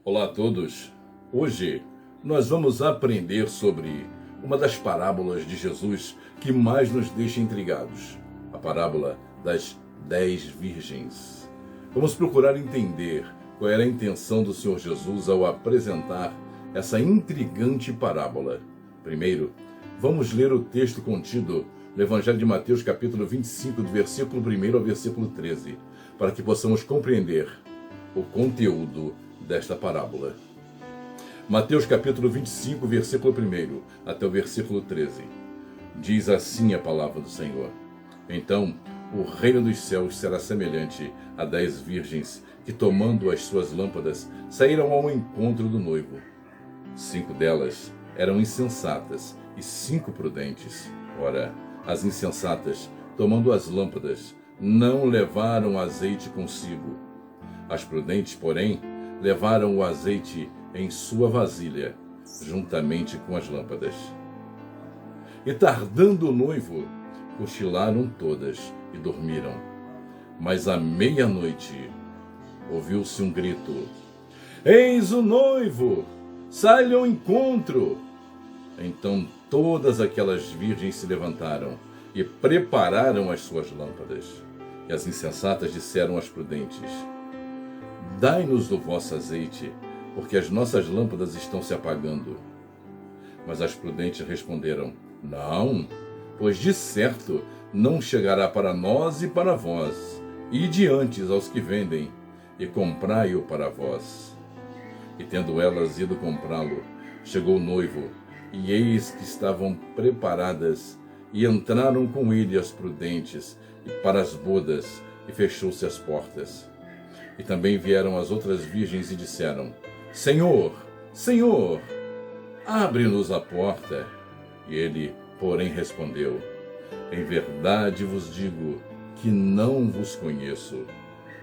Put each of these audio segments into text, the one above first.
Olá a todos. Hoje nós vamos aprender sobre uma das parábolas de Jesus que mais nos deixa intrigados, a parábola das 10 virgens. Vamos procurar entender qual era a intenção do Senhor Jesus ao apresentar essa intrigante parábola. Primeiro, vamos ler o texto contido no Evangelho de Mateus, capítulo 25, do versículo 1 ao versículo 13, para que possamos compreender o conteúdo desta parábola. Mateus capítulo 25, versículo 1 até o versículo 13. Diz assim a palavra do Senhor: Então o reino dos céus será semelhante a 10 virgens que, tomando as suas lâmpadas, saíram ao encontro do noivo. 5 delas eram insensatas e 5 prudentes. Ora, as insensatas, tomando as lâmpadas, não levaram azeite consigo. As prudentes, porém, levaram o azeite em sua vasilha, juntamente com as lâmpadas. E tardando o noivo, cochilaram todas e dormiram. Mas à meia-noite ouviu-se um grito: Eis o noivo! Sai-lhe ao encontro! Então todas aquelas virgens se levantaram e prepararam as suas lâmpadas. E as insensatas disseram às prudentes: Dai-nos do vosso azeite, porque as nossas lâmpadas estão se apagando. Mas as prudentes responderam: Não, pois de certo não chegará para nós e para vós. Ide antes aos que vendem, e comprai-o para vós. E tendo elas ido comprá-lo, chegou o noivo, e eis que estavam preparadas, e entraram com ele as prudentes, e para as bodas, e fechou-se as portas. E também vieram as outras virgens e disseram: Senhor, Senhor, abre-nos a porta. E ele, porém, respondeu: Em verdade vos digo que não vos conheço.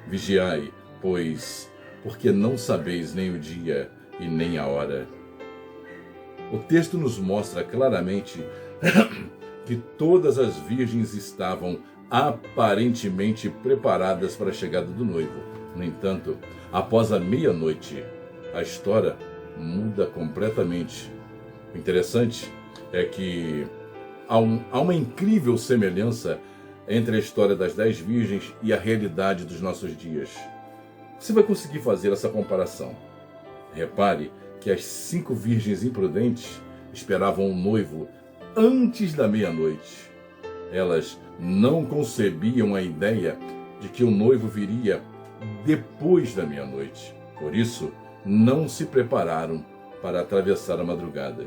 Vigiai, pois, porque não sabeis nem o dia e nem a hora. O texto nos mostra claramente que todas as virgens estavam aparentemente preparadas para a chegada do noivo. No entanto, após a meia-noite, a história muda completamente. O interessante é que há uma incrível semelhança entre a história das 10 virgens e a realidade dos nossos dias. Você vai conseguir fazer essa comparação. Repare que as 5 virgens imprudentes esperavam o noivo antes da meia-noite. Elas não concebiam a ideia de que o noivo viria depois da meia-noite. Por isso, não se prepararam para atravessar a madrugada.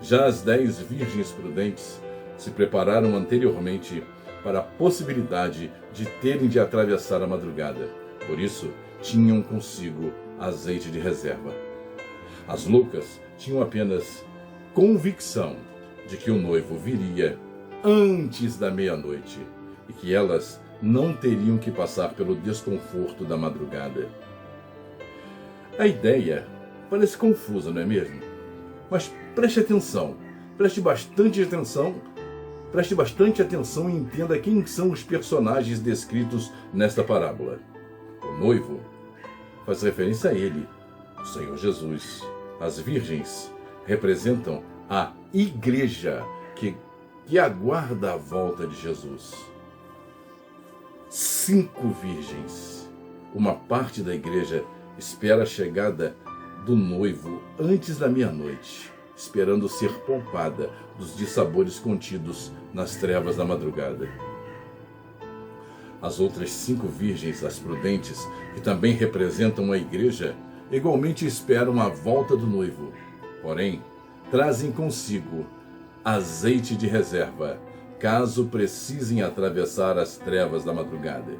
Já as 10 virgens prudentes se prepararam anteriormente para a possibilidade de terem de atravessar a madrugada. Por isso, tinham consigo azeite de reserva. As loucas tinham apenas convicção de que o noivo viria antes da meia-noite e que elas não teriam que passar pelo desconforto da madrugada. A ideia parece confusa, não é mesmo? Mas preste atenção, preste bastante atenção e entenda quem são os personagens descritos nesta parábola. O noivo faz referência a ele, o Senhor Jesus. As virgens representam a igreja que aguarda a volta de Jesus. 5 virgens. Uma parte da igreja espera a chegada do noivo antes da meia-noite, esperando ser poupada dos dissabores contidos nas trevas da madrugada. As outras 5 virgens, as prudentes, que também representam a igreja, igualmente esperam a volta do noivo, porém, trazem consigo azeite de reserva, caso precisem atravessar as trevas da madrugada.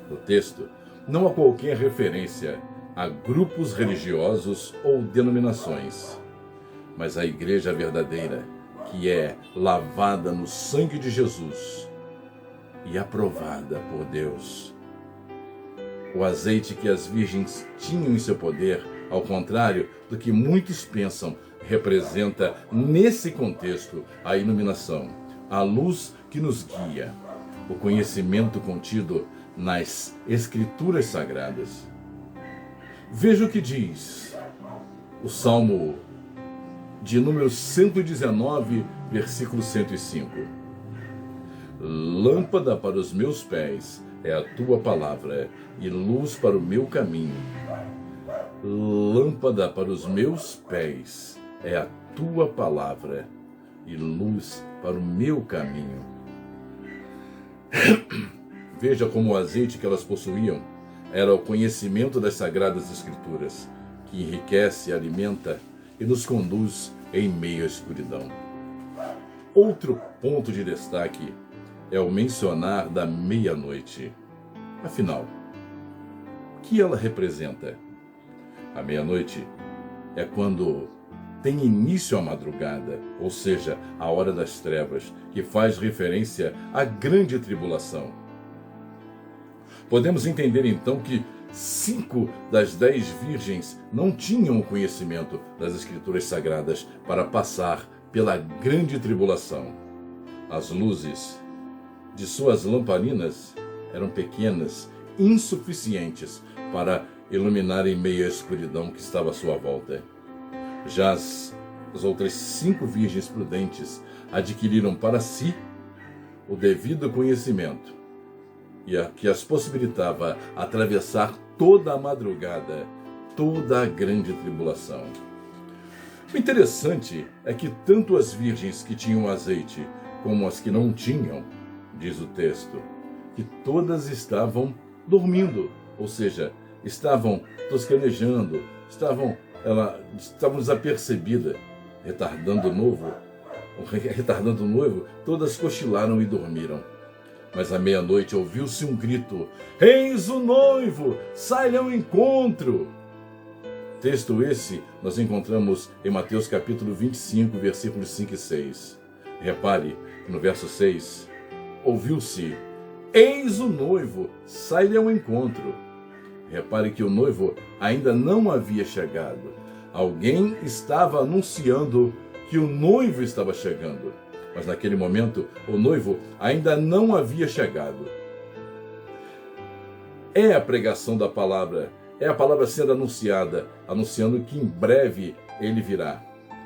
No texto, não há qualquer referência a grupos religiosos ou denominações, mas a igreja verdadeira, que é lavada no sangue de Jesus e aprovada por Deus. O azeite que as virgens tinham em seu poder, ao contrário do que muitos pensam, representa, nesse contexto, a iluminação, a luz que nos guia, o conhecimento contido nas Escrituras Sagradas. Veja o que diz o Salmo de número 119, versículo 105. Lâmpada para os meus pés é a tua palavra e luz para o meu caminho. Lâmpada para os meus pés é a tua palavra e luz para o meu caminho. Veja como o azeite que elas possuíam era o conhecimento das Sagradas Escrituras, que enriquece, alimenta e nos conduz em meio à escuridão. Outro ponto de destaque é o mencionar da meia-noite. Afinal, o que ela representa? A meia-noite é quando tem início a madrugada, ou seja, a hora das trevas, que faz referência à grande tribulação. Podemos entender então que 5 das 10 virgens não tinham o conhecimento das Escrituras Sagradas para passar pela grande tribulação. As luzes de suas lamparinas eram pequenas, insuficientes para iluminar em meio à escuridão que estava à sua volta. Já as outras 5 virgens prudentes adquiriram para si o devido conhecimento e que as possibilitava atravessar toda a madrugada, toda a grande tribulação. O interessante é que tanto as virgens que tinham azeite como as que não tinham, diz o texto, que todas estavam dormindo, ou seja, estavam tosquenejando, estavam desapercebidas, retardando o noivo, todas cochilaram e dormiram. Mas à meia-noite ouviu-se um grito: eis o noivo, sai ao encontro! Texto esse nós encontramos em Mateus capítulo 25, versículos 5 e 6. Repare que no verso 6, ouviu-se: eis o noivo, sai ao encontro. Repare que o noivo ainda não havia chegado. Alguém estava anunciando que o noivo estava chegando. Mas naquele momento, o noivo ainda não havia chegado. É a pregação da palavra, é a palavra sendo anunciada, anunciando que em breve ele virá.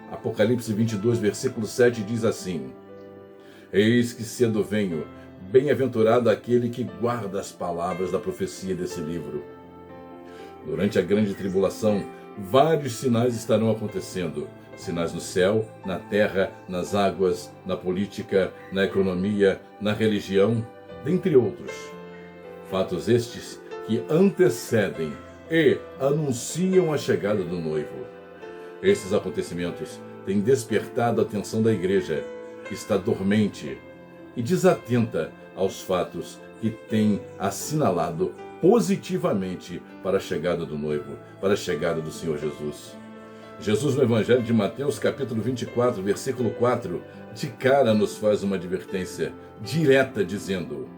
Apocalipse 22, versículo 7 diz assim: eis que cedo venho, bem-aventurado aquele que guarda as palavras da profecia desse livro. Durante a grande tribulação, vários sinais estarão acontecendo. Sinais no céu, na terra, nas águas, na política, na economia, na religião, dentre outros. Fatos estes que antecedem e anunciam a chegada do noivo. Esses acontecimentos têm despertado a atenção da igreja, que está dormente e desatenta aos fatos que tem assinalado positivamente para a chegada do noivo, para a chegada do Senhor Jesus. Jesus, no Evangelho de Mateus, capítulo 24, versículo 4, de cara nos faz uma advertência direta, dizendo: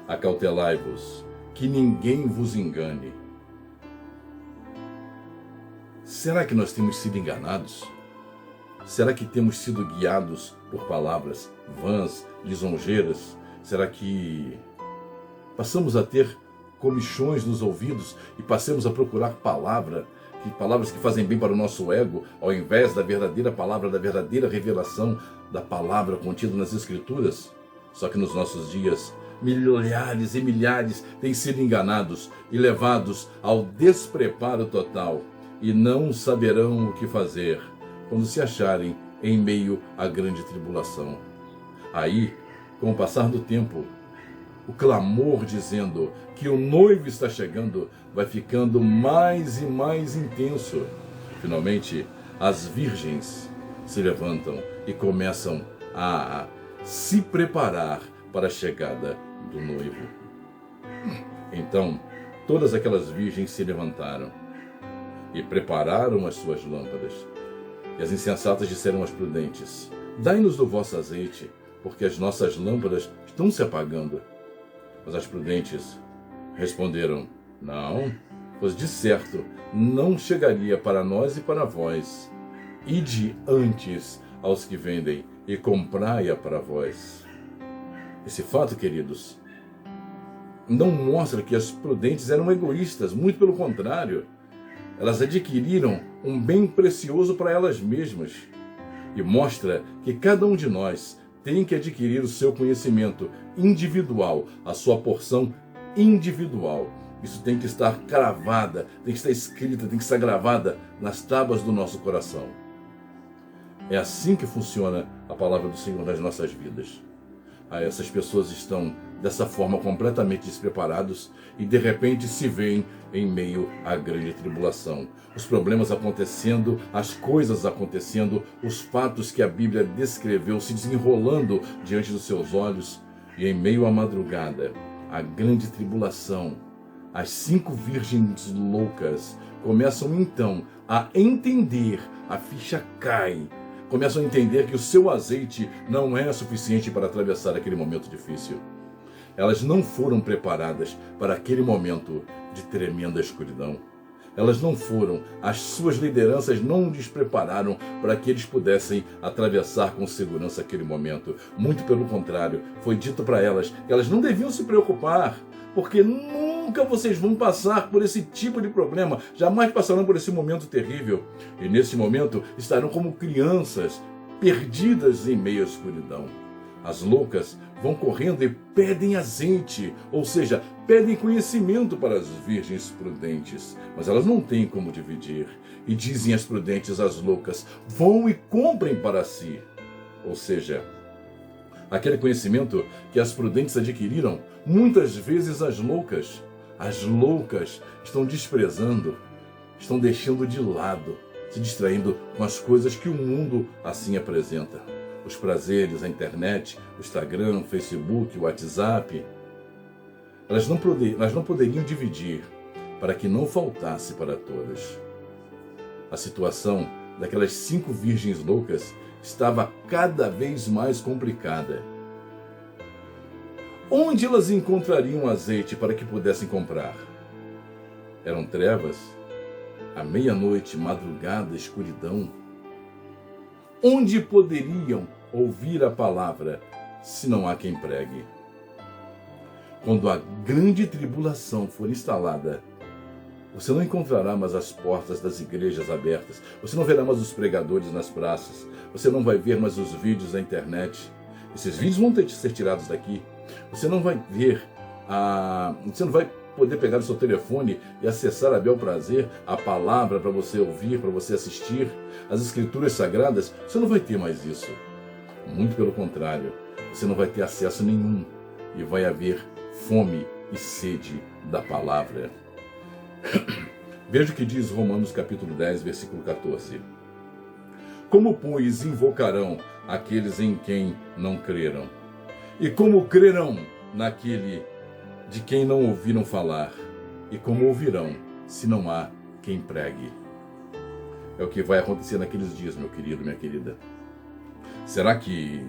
acautelai-vos, que ninguém vos engane. Será que nós temos sido enganados? Será que temos sido guiados por palavras vãs, lisonjeiras? Será que passamos a ter comichões nos ouvidos e passamos a procurar palavras que fazem bem para o nosso ego, ao invés da verdadeira palavra, da verdadeira revelação da palavra contida nas Escrituras? Só que nos nossos dias, milhares e milhares têm sido enganados e levados ao despreparo total e não saberão o que fazer quando se acharem em meio à grande tribulação. Aí, com o passar do tempo, o clamor dizendo que o noivo está chegando vai ficando mais e mais intenso. Finalmente, as virgens se levantam e começam a se preparar para a chegada do noivo. Então, todas aquelas virgens se levantaram e prepararam as suas lâmpadas. E as insensatas disseram às prudentes: dai-nos do vosso azeite, porque as nossas lâmpadas estão se apagando. Mas as prudentes responderam: não, pois de certo não chegaria para nós e para vós. Ide antes aos que vendem e comprai-a para vós. Esse fato, queridos, não mostra que as prudentes eram egoístas, muito pelo contrário. Elas adquiriram um bem precioso para elas mesmas. E mostra que cada um de nós tem que adquirir o seu conhecimento individual, a sua porção individual. Isso tem que estar cravada, tem que estar escrita, tem que estar gravada nas tábuas do nosso coração. É assim que funciona a palavra do Senhor nas nossas vidas. Essas pessoas estão dessa forma completamente despreparados e de repente se veem em meio à grande tribulação. Os problemas acontecendo, as coisas acontecendo, os fatos que a Bíblia descreveu se desenrolando diante dos seus olhos, e em meio à madrugada, a grande tribulação, as 5 virgens loucas começam então a entender, a ficha cai, começam a entender que o seu azeite não é suficiente para atravessar aquele momento difícil. Elas não foram preparadas para aquele momento de tremenda escuridão. Elas não foram, as suas lideranças não lhes prepararam para que eles pudessem atravessar com segurança aquele momento. Muito pelo contrário, foi dito para elas que elas não deviam se preocupar, porque nunca vocês vão passar por esse tipo de problema, jamais passarão por esse momento terrível. E nesse momento estarão como crianças, perdidas em meio à escuridão. As loucas vão correndo e pedem azeite, ou seja, pedem conhecimento para as virgens prudentes, mas elas não têm como dividir. E dizem as prudentes às loucas: vão e comprem para si. Ou seja, aquele conhecimento que as prudentes adquiriram, muitas vezes as loucas estão desprezando, estão deixando de lado, se distraindo com as coisas que o mundo assim apresenta. Os prazeres, a internet, o Instagram, o Facebook, o WhatsApp. Elas não poderiam dividir para que não faltasse para todas. A situação daquelas 5 virgens loucas estava cada vez mais complicada. Onde elas encontrariam azeite para que pudessem comprar? Eram trevas, à meia-noite, madrugada, escuridão. Onde poderiam ouvir a palavra se não há quem pregue? Quando a grande tribulação for instalada, você não encontrará mais as portas das igrejas abertas, você não verá mais os pregadores nas praças, você não vai ver mais os vídeos na internet. Esses vídeos vão ter que ser tirados daqui. Você não vai ver, você não vai poder pegar o seu telefone e acessar a bel prazer a palavra para você ouvir, para você assistir, as escrituras sagradas. Você não vai ter mais isso. Muito pelo contrário, você não vai ter acesso nenhum e vai haver fome e sede da palavra. Veja o que diz Romanos capítulo 10, versículo 14. Como, pois, invocarão aqueles em quem não creram? E como crerão naquele de quem não ouviram falar? E como ouvirão, se não há quem pregue? É o que vai acontecer naqueles dias, meu querido, minha querida. Será que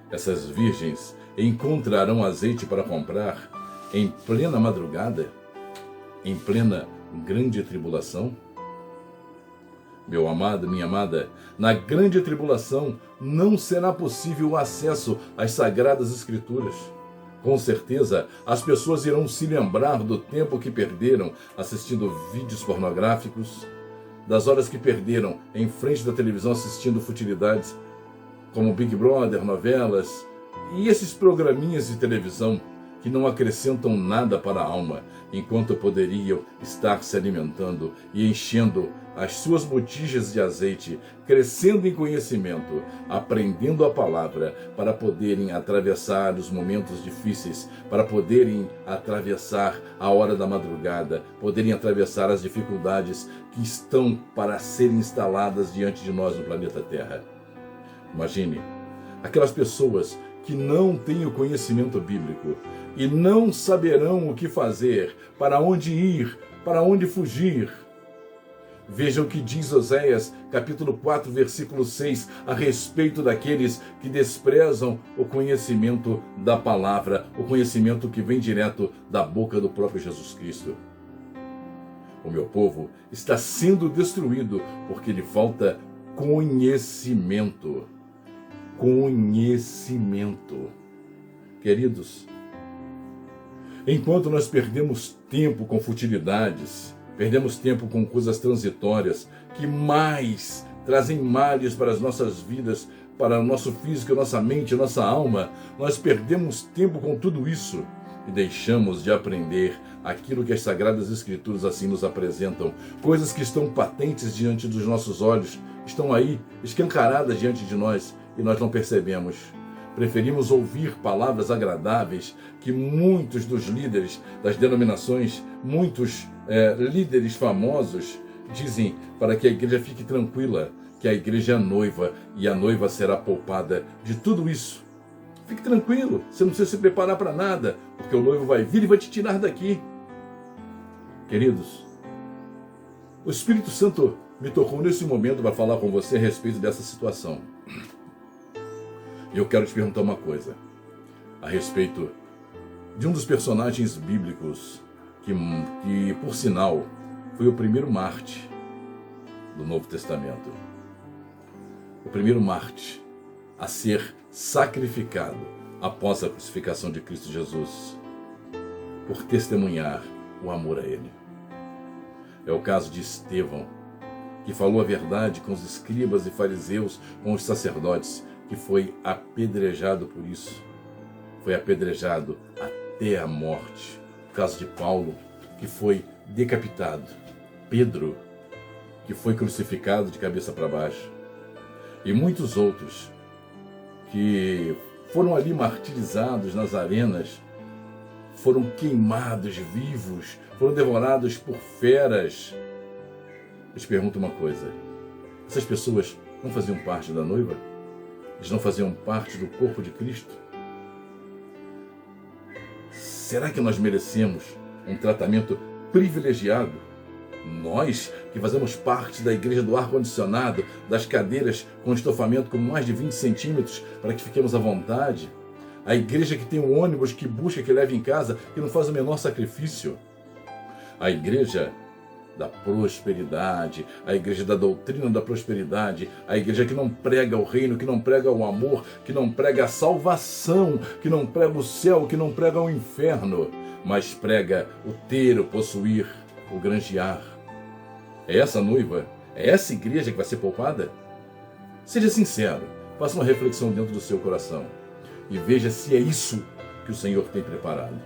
essas virgens encontrarão azeite para comprar em plena madrugada? Em plena grande tribulação? Meu amado, minha amada, na grande tribulação não será possível o acesso às sagradas escrituras. Com certeza, as pessoas irão se lembrar do tempo que perderam assistindo vídeos pornográficos, das horas que perderam em frente da televisão assistindo futilidades como Big Brother, novelas e esses programinhas de televisão que não acrescentam nada para a alma, enquanto poderiam estar se alimentando e enchendo as suas botijas de azeite, crescendo em conhecimento, aprendendo a palavra, para poderem atravessar os momentos difíceis, para poderem atravessar a hora da madrugada, poderem atravessar as dificuldades que estão para serem instaladas diante de nós no planeta Terra. Imagine, aquelas pessoas que não têm o conhecimento bíblico e não saberão o que fazer, para onde ir, para onde fugir. Vejam o que diz Oséias, capítulo 4, versículo 6, a respeito daqueles que desprezam o conhecimento da palavra, o conhecimento que vem direto da boca do próprio Jesus Cristo. O meu povo está sendo destruído porque lhe falta conhecimento. Conhecimento. Queridos, Enquanto nós perdemos tempo com futilidades, perdemos tempo com coisas transitórias que mais trazem males para as nossas vidas, para o nosso físico, nossa mente, nossa alma, nós perdemos tempo com tudo isso e deixamos de aprender aquilo que as Sagradas Escrituras assim nos apresentam, coisas que estão patentes diante dos nossos olhos, estão aí escancaradas diante de nós e nós não percebemos. Preferimos ouvir palavras agradáveis que muitos dos líderes das denominações, muitos líderes famosos dizem para que a igreja fique tranquila, que a igreja é noiva e a noiva será poupada de tudo isso. Fique tranquilo, você não precisa se preparar para nada, porque o noivo vai vir e vai te tirar daqui. Queridos, o Espírito Santo me tocou nesse momento para falar com você a respeito dessa situação. E eu quero te perguntar uma coisa, a respeito de um dos personagens bíblicos que por sinal, foi o primeiro Marte do Novo Testamento. O primeiro Marte a ser sacrificado após a crucificação de Cristo Jesus, por testemunhar o amor a Ele. É o caso de Estevão, que falou a verdade com os escribas e fariseus, com os sacerdotes, que foi apedrejado por isso. Foi apedrejado até a morte. O caso de Paulo, que foi decapitado. Pedro, que foi crucificado de cabeça para baixo. E muitos outros que foram ali martirizados nas arenas, foram queimados vivos, foram devorados por feras. Eu te pergunto uma coisa, essas pessoas não faziam parte da noiva? Eles não faziam parte do corpo de Cristo? Será que nós merecemos um tratamento privilegiado? Nós, que fazemos parte da igreja do ar-condicionado, das cadeiras com estofamento com mais de 20 centímetros para que fiquemos à vontade, a igreja que tem um ônibus que busca, que leva em casa, que não faz o menor sacrifício, a igreja da prosperidade, a igreja da doutrina da prosperidade, a igreja que não prega o reino, que não prega o amor, que não prega a salvação, que não prega o céu, que não prega o inferno, mas prega o ter, o possuir, o granjear. É essa noiva? É essa igreja que vai ser poupada? Seja sincero, faça uma reflexão dentro do seu coração e veja se é isso que o Senhor tem preparado.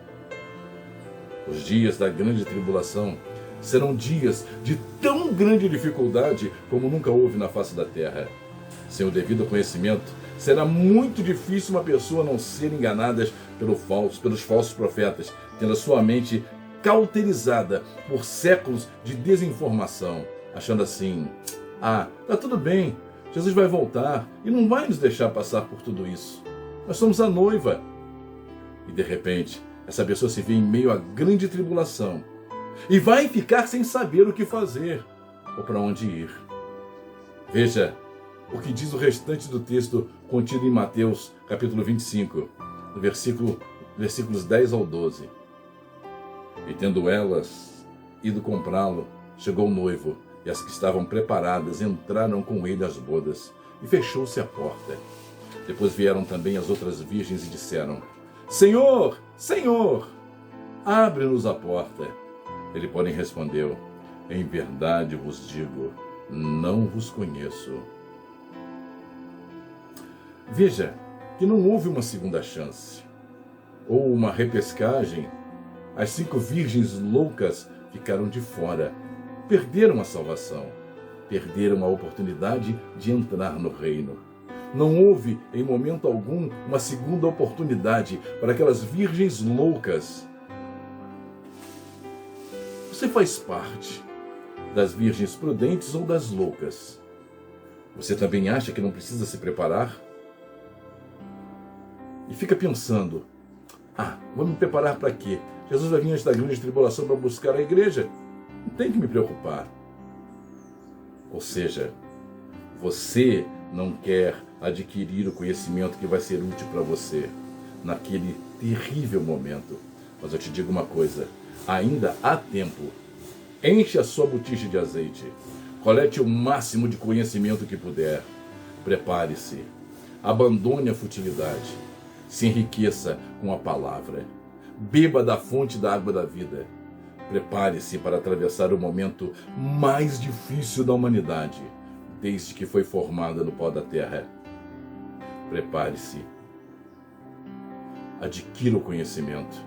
Os dias da grande tribulação serão dias de tão grande dificuldade como nunca houve na face da terra. Sem o devido conhecimento, será muito difícil uma pessoa não ser enganada pelos falsos profetas, tendo a sua mente cauterizada por séculos de desinformação, achando assim, tá tudo bem, Jesus vai voltar e não vai nos deixar passar por tudo isso. Nós somos a noiva. E de repente, essa pessoa se vê em meio à grande tribulação e vai ficar sem saber o que fazer ou para onde ir. Veja o que diz o restante do texto contido em Mateus, capítulo 25, no versículos 10 ao 12. E tendo elas ido comprá-lo, chegou o noivo, e as que estavam preparadas entraram com ele às bodas, e fechou-se a porta. Depois vieram também as outras virgens e disseram: Senhor, Senhor, abre-nos a porta. Ele, porém, respondeu: Em verdade vos digo, não vos conheço. Veja que não houve uma segunda chance, ou uma repescagem. As 5 virgens loucas ficaram de fora, perderam a salvação, perderam a oportunidade de entrar no reino. Não houve, em momento algum, uma segunda oportunidade para aquelas virgens loucas. Você faz parte das virgens prudentes ou das loucas? Você também acha que não precisa se preparar? E fica pensando, vou me preparar para quê? Jesus vai vir antes da grande tribulação para buscar a igreja. Não tem que me preocupar. Ou seja, você não quer adquirir o conhecimento que vai ser útil para você naquele terrível momento. Mas eu te digo uma coisa, ainda há tempo. Enche a sua botija de azeite. Colete o máximo de conhecimento que puder. Prepare-se. Abandone a futilidade. Se enriqueça com a palavra. beba da fonte da água da vida. Prepare-se para atravessar o momento mais difícil da humanidade, desde que foi formada no pó da terra. Prepare-se. Adquira o conhecimento.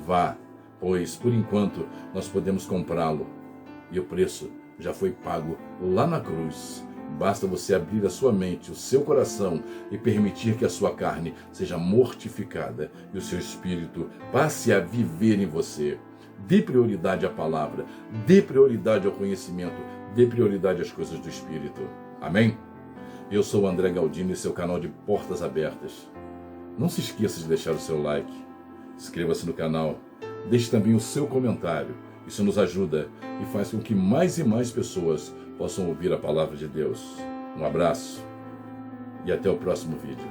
Vá, pois, por enquanto, nós podemos comprá-lo. E o preço já foi pago lá na cruz. Basta você abrir a sua mente, o seu coração e permitir que a sua carne seja mortificada e o seu espírito passe a viver em você. Dê prioridade à palavra, dê prioridade ao conhecimento, dê prioridade às coisas do espírito. Amém? Eu sou o André Galdino e seu canal de Portas Abertas. Não se esqueça de deixar o seu like, inscreva-se no canal, deixe também o seu comentário. Isso nos ajuda e faz com que mais e mais pessoas possam ouvir a palavra de Deus. Um abraço e até o próximo vídeo.